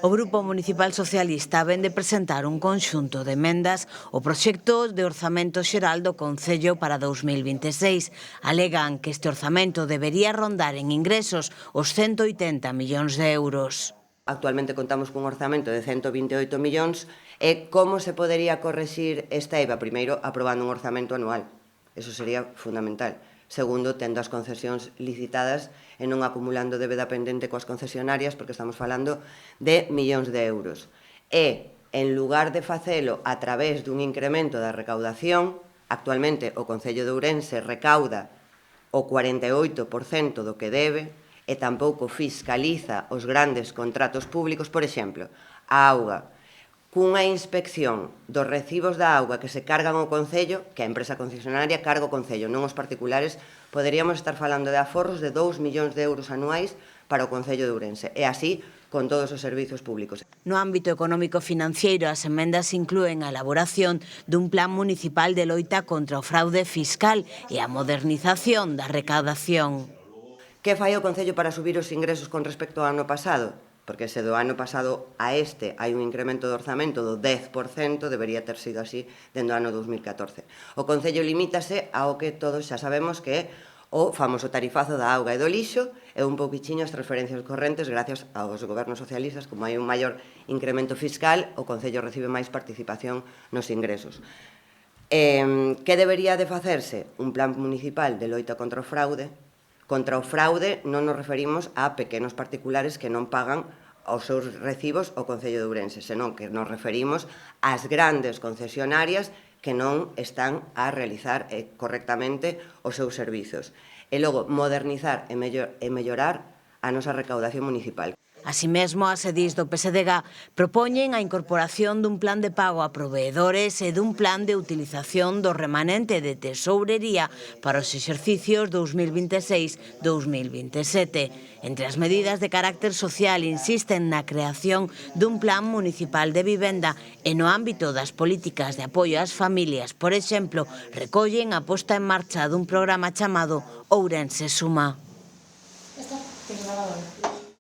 O Grupo Municipal Socialista vén de presentar un conxunto de emendas ao proxecto de orzamento xeral do Concello para 2026. Alegan que este orzamento debería rondar en ingresos os 180 millóns de euros. Actualmente contamos cun orzamento de 128 millóns e como se podería correxir esta EVA? Primeiro, aprobando un orzamento anual. Eso sería fundamental. Segundo, tendo as concesións licitadas e non acumulando débeda pendente coas concesionarias, porque estamos falando de millóns de euros. E, en lugar de facelo a través dun incremento da recaudación, actualmente o Concello de Ourense recauda o 48% do que debe e tampouco fiscaliza os grandes contratos públicos. Por exemplo, a auga, cunha inspección dos recibos da auga que se cargan ao Concello, que a empresa concesionaria carga o Concello, non os particulares, poderíamos estar falando de aforros de 2 millóns de euros anuais para o Concello de Ourense. E así con todos os servizos públicos. No ámbito económico-financiero, as emendas inclúen a elaboración dun plan municipal de loita contra o fraude fiscal e a modernización da recaudación. Que fai o Concello para subir os ingresos con respecto ao ano pasado? Porque se do ano pasado a este hai un incremento de orzamento do 10%, debería ter sido así dende o ano 2014. O Concello limítase ao que todos xa sabemos que é o famoso tarifazo da auga e do lixo e un pouquichiño as transferencias correntes gracias aos gobernos socialistas. Como hai un maior incremento fiscal, o Concello recibe máis participación nos ingresos. Que debería de facerse? Un plan municipal de loita contra o fraude. Contra o fraude non nos referimos a pequenos particulares que non pagan os seus recibos ao Concello de Ourense, senón que nos referimos ás grandes concesionarias que non están a realizar correctamente os seus servizos. E logo, modernizar e mellorar a nosa recaudación municipal. Así mesmo, as edís do PSDG propoñen a incorporación dun plan de pago a proveedores e dun plan de utilización do remanente de tesourería para os exercicios 2026-2027. Entre as medidas de carácter social insisten na creación dun plan municipal de vivenda e no ámbito das políticas de apoio ás familias, por exemplo, recollen a posta en marcha dun programa chamado Ourense Suma.